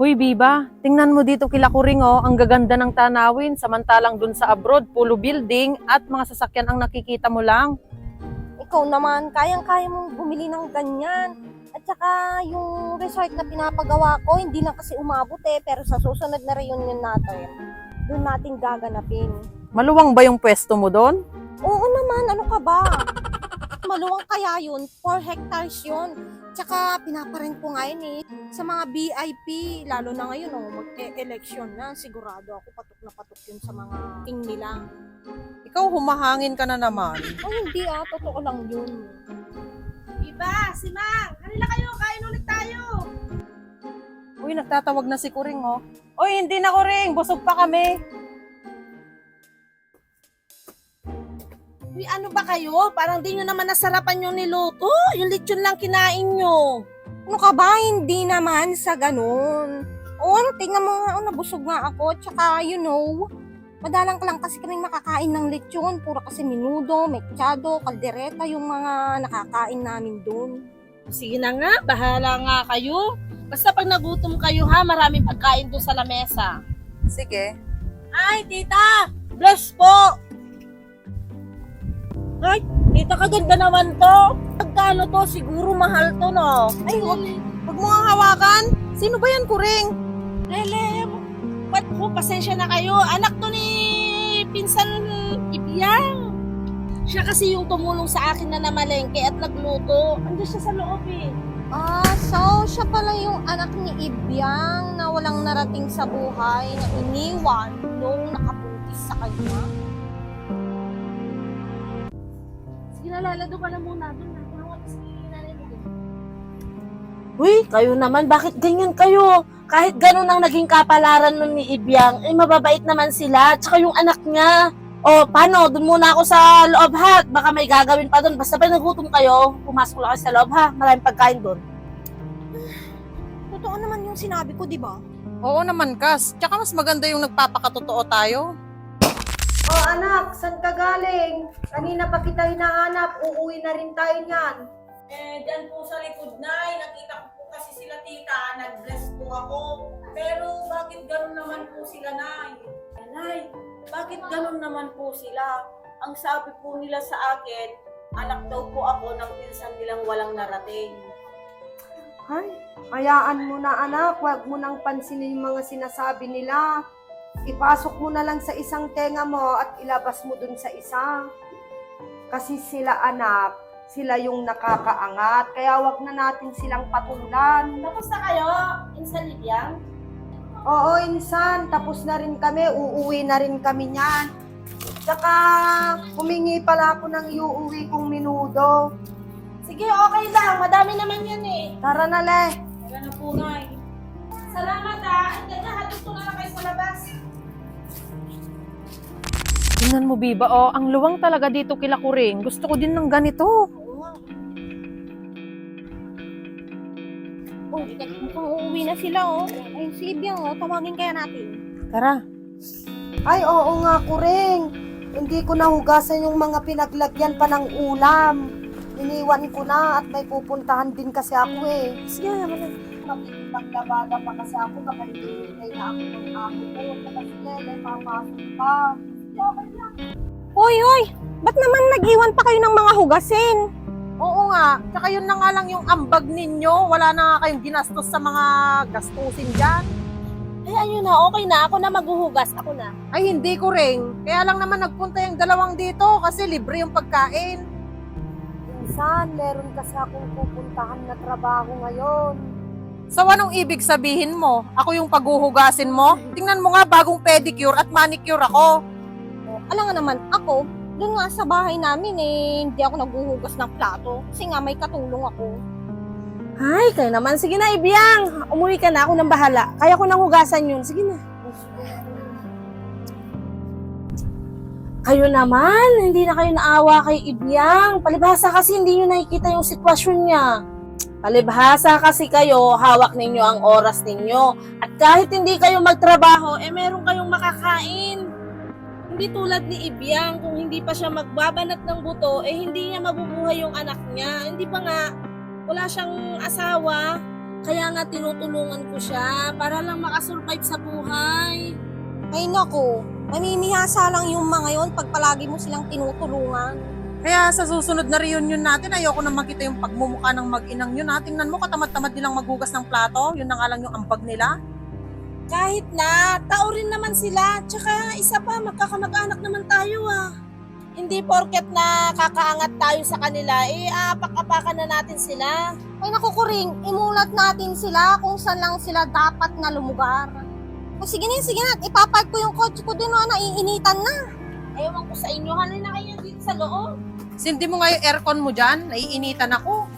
Hoy, Biba, tingnan mo dito kila Kuring, oh. Ang gaganda ng tanawin, samantalang dun sa abroad, puro building at mga sasakyan ang nakikita mo lang. Ikaw naman, kayang-kaya mong bumili ng ganyan. At saka yung resort na pinapagawa ko, hindi na kasi umabot pero sa susunod na reunion natin, doon natin gaganapin. Maluwang ba yung pwesto mo doon? Oo naman, ano ka ba? Maluwang kaya yun, 4 hectares yun. Tsaka pinaparent ko nga yun sa mga VIP, lalo na ngayon mag-election na, sigurado ako patok na patok yun sa mga king nila. Ikaw humahangin ka na naman. Oh hindi totoo lang yun. Iba, si Mang! Halila kayo, kain ulit tayo! Uy, nagtatawag na si Kuring, oh. Uy, hindi na Kuring, busog pa kami. Uy, ano ba kayo? Parang di nyo naman nasarapan yung niluto. Yung lechon lang kinain nyo. Ano ka ba? Hindi naman sa ganun. Tingnan mo nga, nabusog nga ako. Tsaka, madalang ka lang kasi kami makakain ng lechon. Puro kasi menudo, mechado, kaldereta, yung mga nakakain namin dun. Sige na nga, bahala nga kayo. Basta pag nagutom kayo ha, maraming pagkain doon sa lamesa. Sige. Ay, tita! Bless po! Ay, tita, kaganda naman to. Pagkano to? Siguro mahal to, no? Ay, wag mo nga hawakan. Sino ba yan, Kuring? Lele, ba't po, pasensya na kayo. Anak to ni Pinsan Ibiyang. Siya kasi yung tumulong sa akin na namalengke at nagluto. Andiyan siya sa loob eh. So, siya pala yung anak ni Ibyang na walang narating sa buhay na iniwan nung nakapuntis sa kanya. Sige na, lalado ka na muna doon. Uy, kayo naman, bakit ganyan kayo? Kahit ganun ang naging kapalaran nun ni Ibyang, mababait naman sila, tsaka yung anak niya. O, paano? Doon muna ako sa loob ha. Baka may gagawin pa doon. Basta pag nagutom kayo, pumasok lang kayo sa loob ha. Maraming pagkain doon. Totoo naman yung sinabi ko, di ba? Oo naman, Kas. Tsaka mas maganda yung nagpapakatotoo tayo. Oh anak, saan ka galing? Kanina pa kita hinahanap, uuwi na rin tayo niyan. Dyan po sa likod, Nay. Nakita ko po kasi sila tita, nag-bless po ako. Pero bakit ganun naman po sila, Nay? Nay, bakit ganun naman po sila? Ang sabi po nila sa akin, anak daw po ako ng pinsan nilang walang narating. Ay, hayaan mo na anak, huwag mo nang pansinin yung mga sinasabi nila. Ipasok mo na lang sa isang tenga mo at ilabas mo dun sa isa. Kasi sila anak, sila yung nakakaangat, kaya wag na natin silang patulan. Tapos na kayo, Pinsan Ibyang? Oo, insan, tapos na rin kami, uuwi na rin kami niyan. Tsaka, humingi pala ako ng iuuwi kong minudo. Sige, okay lang. Madami naman yan eh. Tara na, Le. Wala na po, Nay. Salamat ha. Andyan na, hatid ko na lang kayo sa labas. Tingnan mo, Biba, oh. Ang luwang talaga dito kila Kuring. Gusto ko din ng ganito. Mukhang uuwi na sila, Ay, si Ibyang, tawagin kaya natin. Tara. Ay, oo nga, Kuring. Hindi ko nahugasan yung mga pinaglagyan pa ng ulam. Iniwan ko na at may pupuntahan din kasi ako eh. Sige, naman. Maglabaga pa kasi ako, baka hindi na ako ng ako ko. Kasi Lele, papasok pa. Okay lang. Hoy! Ba't naman nag-iwan pa kayo ng mga hugasin? Oo nga. Tsaka yun na nga lang yung ambag ninyo. Wala na nga kayong ginastos sa mga gastusin dyan. Ay, ayun na. Okay na. Ako na maghuhugas. Ako na. Ay, hindi Kuring. Kaya lang naman nagpunta yung dalawang dito kasi libre yung pagkain. Minsan, meron kasi akong pupuntahan na trabaho ngayon. So, anong ibig sabihin mo? Ako yung paghuhugasin mo? Tingnan mo nga, bagong pedicure at manicure ako. Alam nga naman, ako, doon nga sa bahay namin hindi ako naghuhugas ng plato. Kasi nga may katulong ako. Ay, kayo naman. Sige na, Ibyang. Umuwi ka na. Ako nang bahala. Kaya ko nang hugasan yun. Sige na. Kayo naman. Hindi na kayo naawa kay Ibyang. Palibhasa kasi hindi nyo nakikita yung sitwasyon niya. Palibhasa kasi kayo, hawak ninyo ang oras ninyo. At kahit hindi kayo magtrabaho, meron kayong makakain. Hindi tulad ni Ibyang, kung hindi pa siya magbabanat ng buto, hindi niya mabubuhay yung anak niya. Hindi pa nga, wala siyang asawa. Kaya nga tinutulungan ko siya para lang makasurvive sa buhay. Ay nako, mamimihasa lang yung mga yon pag palagi mo silang tinutulungan. Kaya sa susunod na reunion natin, ayoko na makita yung pagmumukha ng mag-inang yun. Tingnan mo, katamad-tamad nilang maghugas ng plato. Yun na nga lang yung ambag nila. Kahit na, tao rin naman sila. Tsaka isa pa, magkakamag-anak naman tayo ah. Hindi porket na kakaangat tayo sa kanila, aapak-apakan na natin sila. Ay naku Kuring, imulat natin sila kung saan lang sila dapat na lumugar. O sige na, ipapark ko yung kotse ko din, naiinitan na. Ewan ko sa inyo, halina kayo dito sa loob. Sindi mo nga yung aircon mo dyan, naiinitan ako.